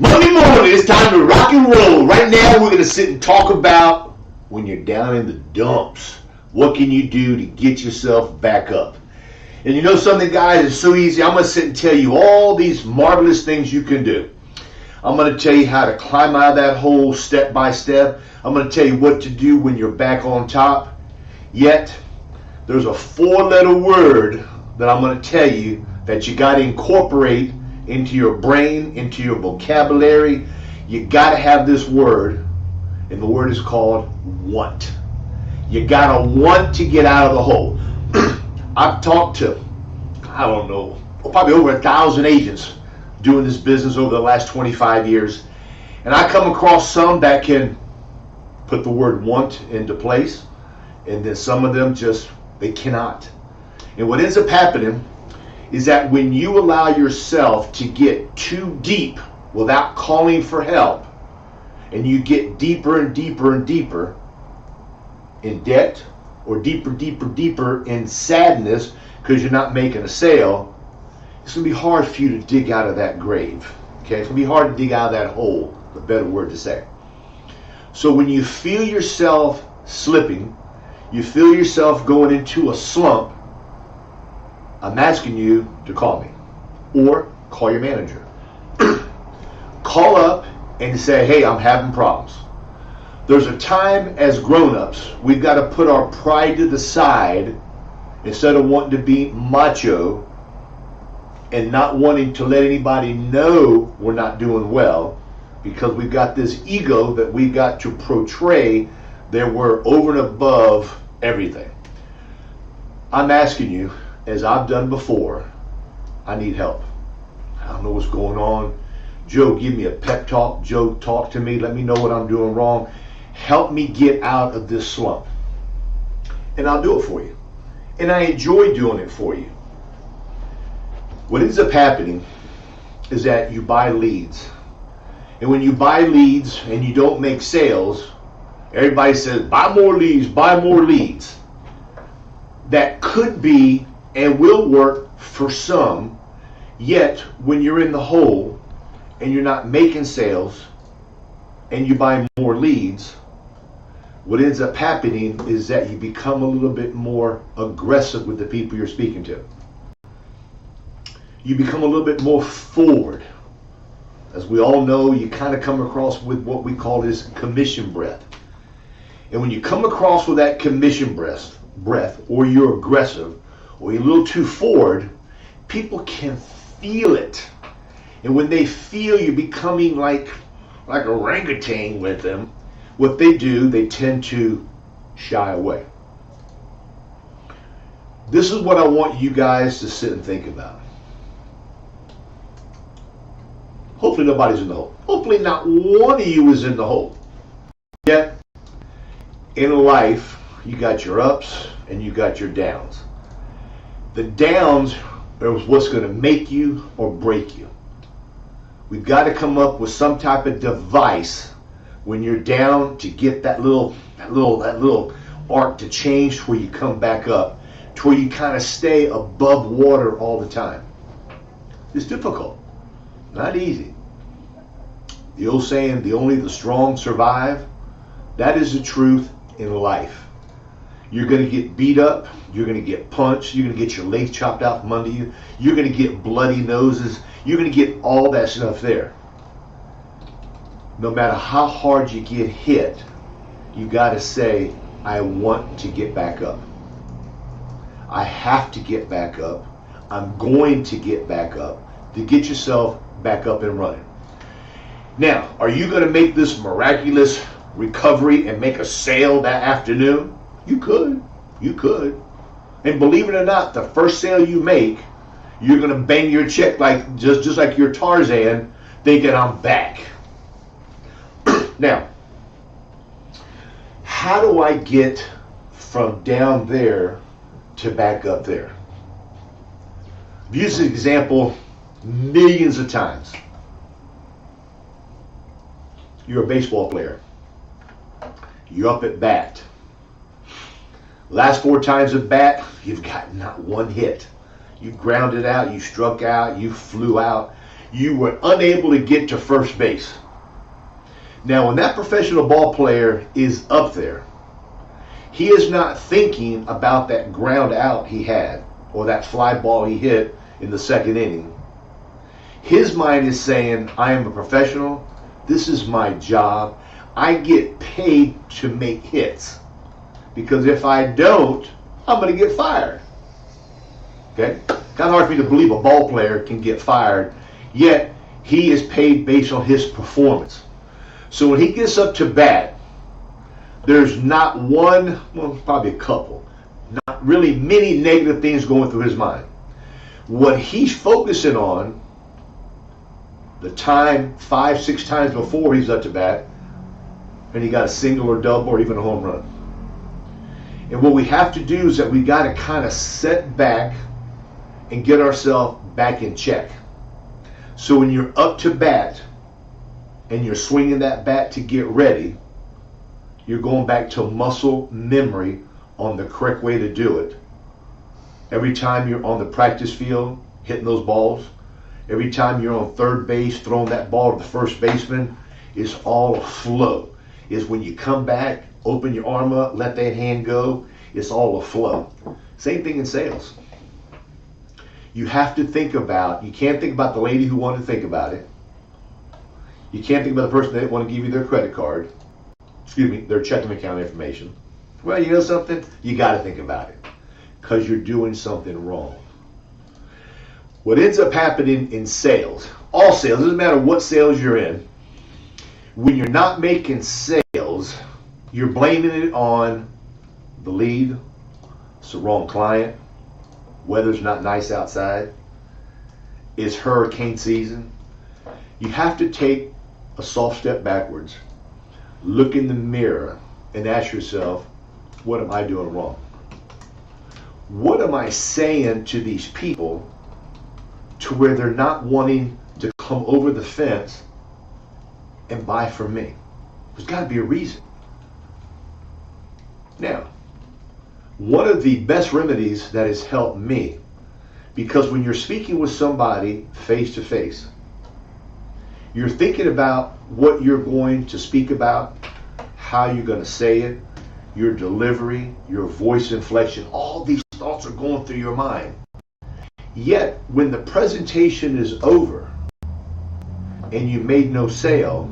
Monday morning, it's time to rock and roll. Right now, we're going to sit and talk about when you're down in the dumps. What can you do to get yourself back up? And you know something, guys, it's so easy. I'm going to sit and tell you all these marvelous things you can do. I'm going to tell you how to climb out of that hole step by step. I'm going to tell you what to do when you're back on top. Yet, there's a 4-letter word that I'm going to tell you that you got to incorporate into your brain, into your vocabulary. You got to have this word, and the word is called want. You got to want to get out of the hole. I've talked to, I don't know, probably over 1,000 agents doing this business over the last 25 years. And I come across some that can put the word want into place, and then some of them they cannot. And what ends up happening is that when you allow yourself to get too deep without calling for help, and you get deeper and deeper and deeper in debt, or deeper in sadness because you're not making a sale, it's going to be hard for you to dig out of that grave. Okay, it's going to be hard to dig out of that hole, the better word to say. So when you feel yourself slipping, you feel yourself going into a slump, I'm asking you to call me or call your manager. Call up and say, hey, I'm having problems. There's a time as grown-ups, we've got to put our pride to the side instead of wanting to be macho and not wanting to let anybody know we're not doing well, because we've got this ego that we've got to portray that we're over and above everything. I'm asking you, as I've done before, I need help. I don't know what's going on. Joe, give me a pep talk. Joe, talk to me. Let me know what I'm doing wrong. Help me get out of this slump. And I'll do it for you. And I enjoy doing it for you. What ends up happening is that you buy leads. And when you buy leads and you don't make sales, everybody says, buy more leads, buy more leads. That could be and will work for some, yet when you're in the hole and you're not making sales and you buy more leads, what ends up happening is that you become a little bit more aggressive with the people you're speaking to. You become a little bit more forward. As we all know, you kind of come across with what we call this commission breath. And when you come across with that commission breath, or you're aggressive, or you're a little too forward, people can feel it. And when they feel you becoming like a orangutan with them, what they do, they tend to shy away. This is what I want you guys to sit and think about. Hopefully nobody's in the hole. Hopefully not one of you is in the hole. Yet, in life, you got your ups and you got your downs. The downs are what's going to make you or break you. We've got to come up with some type of device when you're down to get that little arc to change to where you come back up, to where you kind of stay above water all the time. It's difficult, not easy. The old saying, only the strong survive, that is the truth in life. You're going to get beat up, you're going to get punched, you're going to get your legs chopped out from under you, you're going to get bloody noses, you're going to get all that stuff there. No matter how hard you get hit, you got to say, I want to get back up. I have to get back up. I'm going to get back up to get yourself back up and running. Now, are you going to make this miraculous recovery and make a sale that afternoon? You could. And believe it or not, the first sale you make, you're going to bang your check like just like your Tarzan, thinking I'm back. Now, how do I get from down there to back up there? I've used this example millions of times. You're a baseball player. You're up at bat. Last 4 times at bat, you've got not one hit. You grounded out, you struck out, you flew out. You were unable to get to first base. Now, when that professional ball player is up there, he is not thinking about that ground out he had or that fly ball he hit in the second inning. His mind is saying, I am a professional. This is my job. I get paid to make hits. Because if I don't, I'm going to get fired. Okay? Kind of hard for me to believe a ball player can get fired, yet he is paid based on his performance. So when he gets up to bat, there's not one, well, probably a couple, not really many negative things going through his mind. What he's focusing on, the time 5-6 times before he's up to bat, and he got a single or double or even a home run. And what we have to do is that we got to kind of set back and get ourselves back in check. So when you're up to bat and you're swinging that bat to get ready, you're going back to muscle memory on the correct way to do it. Every time you're on the practice field hitting those balls, every time you're on third base throwing that ball to the first baseman, it's all a flow. Is when you come back, open your arm up, let that hand go, it's all a flow. Same thing in sales. You have to think about, you can't think about the lady who wanted to think about it. You can't think about the person that didn't want to give you their credit card, their checking account information. Well, you know something? You got to think about it because you're doing something wrong. What ends up happening in sales, all sales, doesn't matter what sales you're in, when you're not making sales, you're blaming it on the lead, it's the wrong client, weather's not nice outside, it's hurricane season. You have to take a soft step backwards, look in the mirror, and ask yourself, what am I doing wrong? What am I saying to these people to where they're not wanting to come over the fence and buy from me? There's got to be a reason. Now, one of the best remedies that has helped me, because when you're speaking with somebody face to face, you're thinking about what you're going to speak about, how you're going to say it, your delivery, your voice inflection, all these thoughts are going through your mind. Yet, when the presentation is over and you made no sale,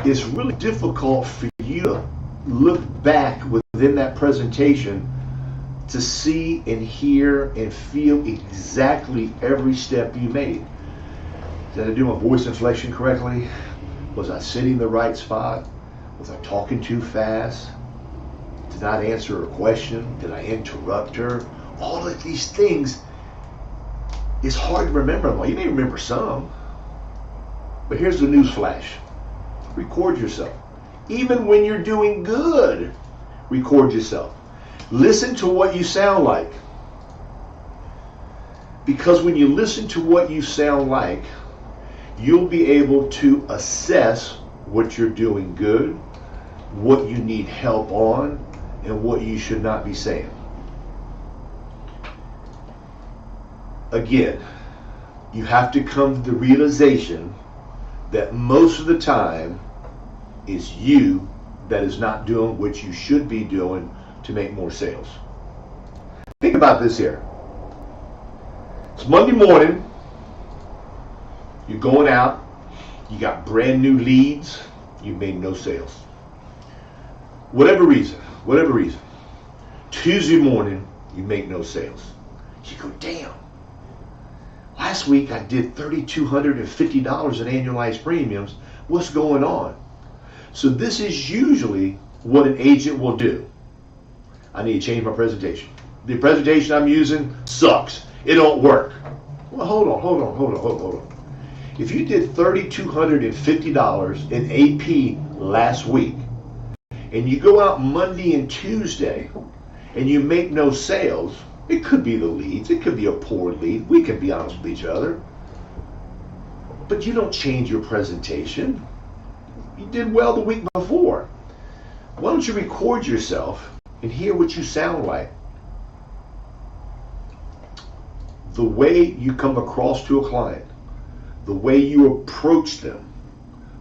it's really difficult for you to look back within that presentation to see and hear and feel exactly every step you made. Did I do my voice inflection correctly? Was I sitting in the right spot? Was I talking too fast? Did I answer a question? Did I interrupt her? All of these things, it's hard to remember them all. You may remember some, but here's the news flash. Record yourself. Even when you're doing good, record yourself. Listen to what you sound like. Because when you listen to what you sound like, you'll be able to assess what you're doing good, what you need help on, and what you should not be saying. Again, you have to come to the realization that most of the time it's you that is not doing what you should be doing to make more sales. Think about this here. It's Monday morning. You're going out. You got brand new leads. You made no sales. Whatever reason. Tuesday morning, you make no sales. You go, damn. Last week I did $3,250 in annualized premiums. What's going on? So this is usually what an agent will do. I need to change my presentation. The presentation I'm using sucks. It don't work. Well, hold on. If you did $3,250 in AP last week, and you go out Monday and Tuesday, and you make no sales, it could be the leads, it could be a poor lead, we can be honest with each other, but you don't change your presentation. You did well the week before. Why don't you record yourself and hear what you sound like? The way you come across to a client, the way you approach them,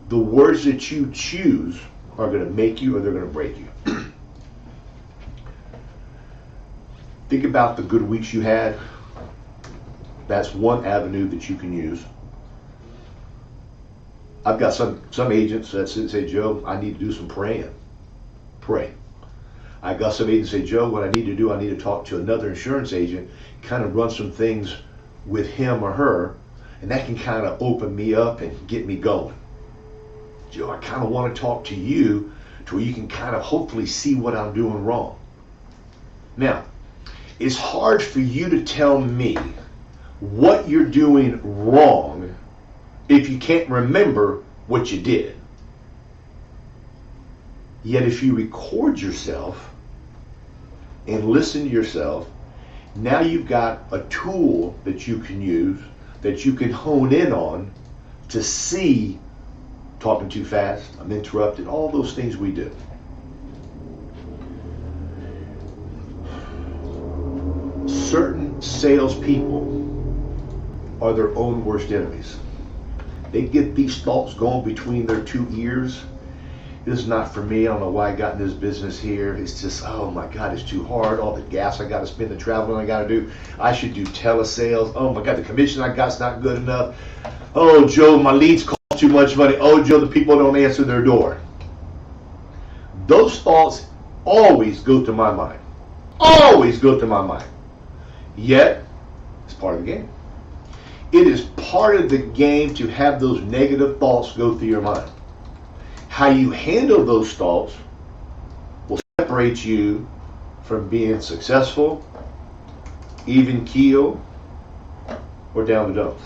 the words that you choose are going to make you or they're going to break you. Think about the good weeks you had. That's one avenue that you can use. I've got some agents that say, Joe, I need to do some praying. Pray. I got some agents say, Joe, what I need to do, I need to talk to another insurance agent, kind of run some things with him or her, and that can kind of open me up and get me going. Joe, I kind of want to talk to you to where you can kind of hopefully see what I'm doing wrong. Now, it's hard for you to tell me what you're doing wrong if you can't remember what you did. Yet if you record yourself and listen to yourself, now you've got a tool that you can use, that you can hone in on to see, talking too fast, I'm interrupted, all those things we do. Certain salespeople are their own worst enemies. They get these thoughts going between their two ears. This is not for me. I don't know why I got in this business here. It's just, oh my God, it's too hard. All the gas I got to spend, the traveling I got to do. I should do telesales. Oh my God, the commission I got's not good enough. Oh, Joe, my leads cost too much money. Oh, Joe, the people don't answer their door. Those thoughts always go to my mind. Always go to my mind. Yet, it's part of the game. It is part of the game to have those negative thoughts go through your mind. How you handle those thoughts will separate you from being successful, even keel, or down the dumps.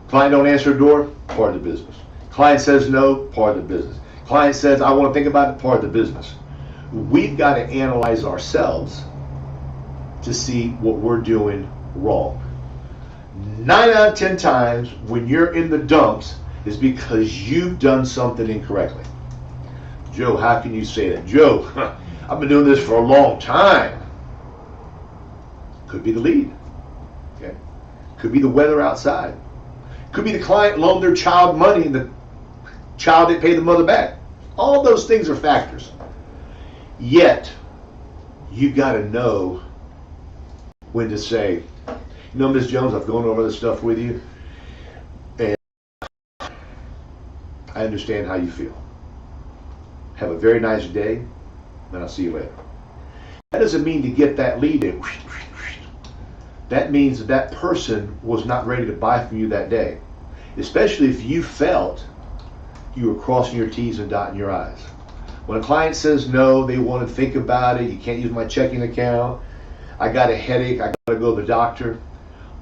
Client don't answer the door, part of the business. Client says no, part of the business. Client says, I want to think about it, part of the business. We've got to analyze ourselves to see what we're doing wrong. 9 out of 10 times when you're in the dumps is because you've done something incorrectly. Joe, how can you say that? Joe, I've been doing this for a long time. Could be the lead. Okay? Could be the weather outside. Could be the client loaned their child money and the child didn't pay the mother back. All those things are factors. Yet, you got to know when to say, you know, Ms. Jones, I've gone over this stuff with you, and I understand how you feel. Have a very nice day, and I'll see you later. That doesn't mean to get that lead in. That means that person was not ready to buy from you that day, especially if you felt you were crossing your T's and dotting your I's. When a client says no, they want to think about it, you can't use my checking account, I got a headache, I got to go to the doctor.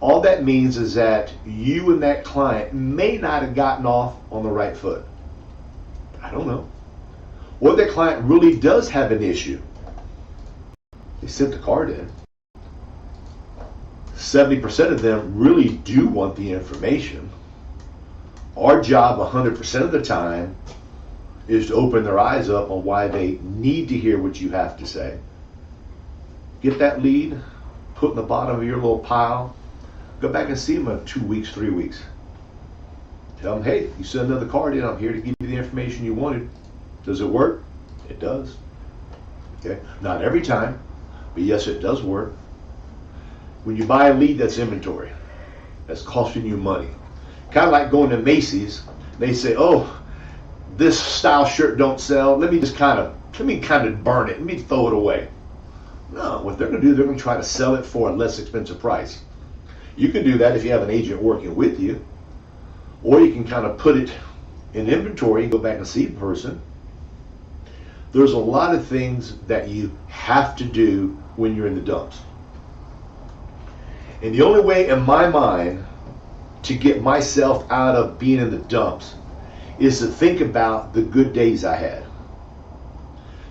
All that means is that you and that client may not have gotten off on the right foot. I don't know. Or that client really does have an issue. They sent the card in. 70% of them really do want the information. Our job 100% of the time is to open their eyes up on why they need to hear what you have to say. Get that lead, put in the bottom of your little pile, go back and see them in 2 weeks, 3 weeks. Tell them, hey, you sent another card in, I'm here to give you the information you wanted. Does it work? It does. Okay, not every time, but yes, it does work. When you buy a lead, that's inventory. That's costing you money. Kind of like going to Macy's, they say, oh, this style shirt don't sell, let me kind of burn it, let me throw it away. No, what they're going to do, they're going to try to sell it for a less expensive price. You can do that if you have an agent working with you, or you can kind of put it in inventory and go back and see the person. There's a lot of things that you have to do when you're in the dumps. And the only way in my mind to get myself out of being in the dumps is to think about the good days I had.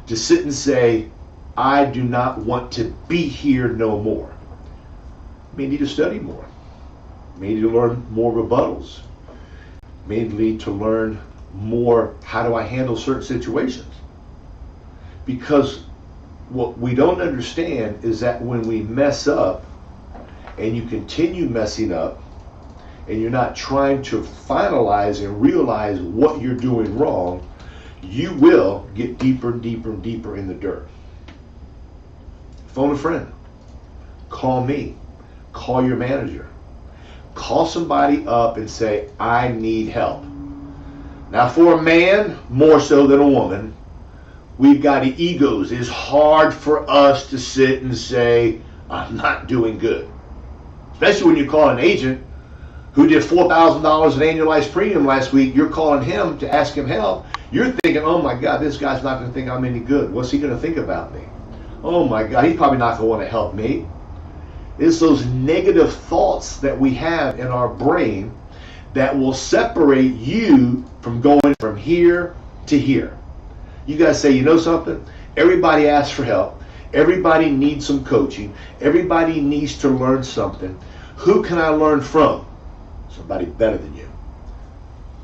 To sit and say, I do not want to be here no more. May need to study more. May need to learn more rebuttals. May need to learn more how do I handle certain situations. Because what we don't understand is that when we mess up and you continue messing up and you're not trying to finalize and realize what you're doing wrong, you will get deeper and deeper and deeper in the dirt. Phone a friend. Call me. Call your manager. Call somebody up and say, I need help. Now for a man, more so than a woman, we've got egos. It's hard for us to sit and say, I'm not doing good. Especially when you call an agent who did $4,000 in annualized premium last week. You're calling him to ask him help. You're thinking, oh my God, this guy's not going to think I'm any good. What's he going to think about me? Oh my God, he's probably not going to want to help me. It's those negative thoughts that we have in our brain that will separate you from going from here to here. You got to say, you know something? Everybody asks for help. Everybody needs some coaching. Everybody needs to learn something. Who can I learn from? Somebody better than you.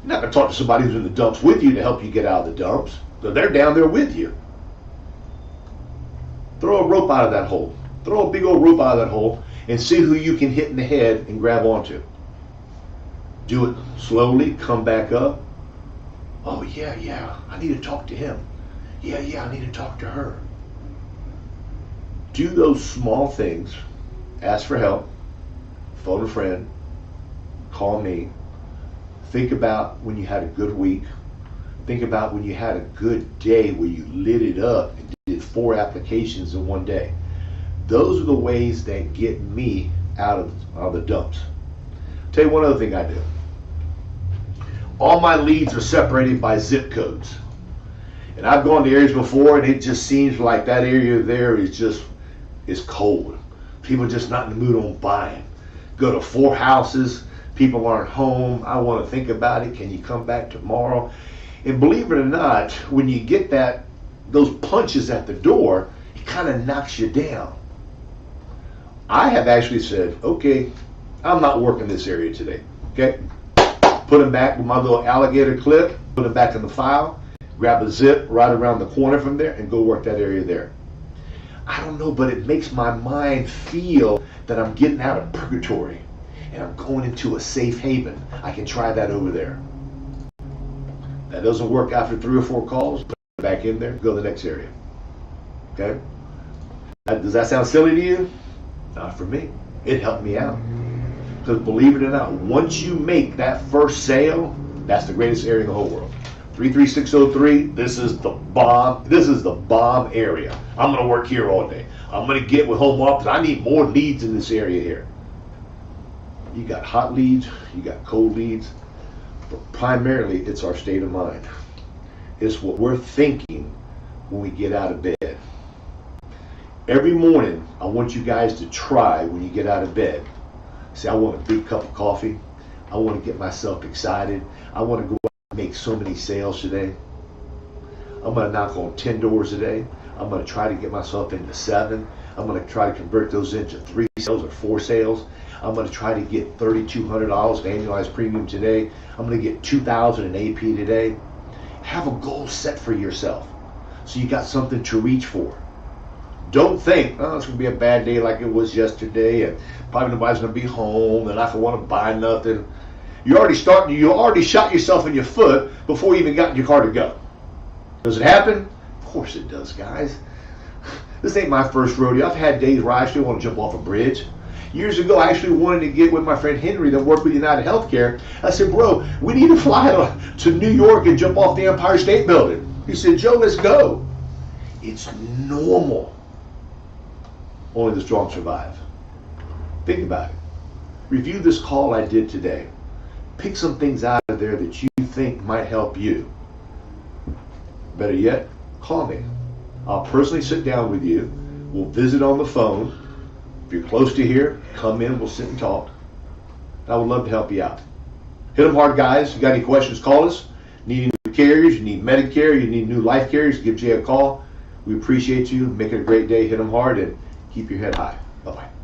You're not going to talk to somebody who's in the dumps with you to help you get out of the dumps. So they're down there with you. Throw a rope out of that hole. Throw a big old rope out of that hole and see who you can hit in the head and grab onto. Do it slowly. Come back up. Oh, yeah, I need to talk to him. Yeah, I need to talk to her. Do those small things. Ask for help. Phone a friend. Call me. Think about when you had a good week. Think about when you had a good day where you lit it up and did 4 applications in one day. Those are the ways that get me out of the dumps. I'll tell you one other thing I do. All my leads are separated by zip codes. And I've gone to areas before and it just seems like that area there is cold. People are just not in the mood on buying. Go to 4 houses, people aren't home. I want to think about it. Can you come back tomorrow? And believe it or not, when you get those punches at the door, it kind of knocks you down. I have actually said, okay, I'm not working this area today. Okay? Put them back with my little alligator clip, put them back in the file, grab a zip right around the corner from there and go work that area there. I don't know, but it makes my mind feel that I'm getting out of purgatory and I'm going into a safe haven. I can try that over there. That doesn't work after 3 or 4 calls, put it back in there, go to the next area. Okay? Does that sound silly to you? Not for me. It helped me out. Because believe it or not, once you make that first sale, that's the greatest area in the whole world. 33603, this is the bomb. This is the bomb area. I'm going to work here all day. I'm going to get with home office. I need more leads in this area here. You got hot leads, you got cold leads, but primarily it's our state of mind. It's what we're thinking when we get out of bed. Every morning, I want you guys to try when you get out of bed. Say, I want a big cup of coffee. I want to get myself excited. I want to go out and make so many sales today. I'm going to knock on 10 doors today. I'm going to try to get myself into 7. I'm going to try to convert those into 3 sales or 4 sales. I'm going to try to get $3,200 annualized premium today. I'm going to get $2,000 in AP today. Have a goal set for yourself so you got something to reach for. Don't think, oh, it's going to be a bad day like it was yesterday and probably nobody's going to be home and I don't want to buy nothing. You already shot yourself in your foot before you even got in your car to go. Does it happen? Of course it does, guys. This ain't my first rodeo. I've had days where I actually want to jump off a bridge. Years ago, I actually wanted to get with my friend Henry that worked with United Healthcare. I said, bro, we need to fly to New York and jump off the Empire State Building. He said, Joe, let's go. It's normal. Only the strong survive. Think about it. Review this call I did today. Pick some things out of there that you think might help you. Better yet, call me. I'll personally sit down with you. We'll visit on the phone. If you're close to here, come in, we'll sit and talk. I would love to help you out. Hit them hard, guys. If you got any questions, call us. Need new carriers, you need Medicare, you need new life carriers, give Jay a call. We appreciate you. Make it a great day. Hit them hard and keep your head high. Bye-bye.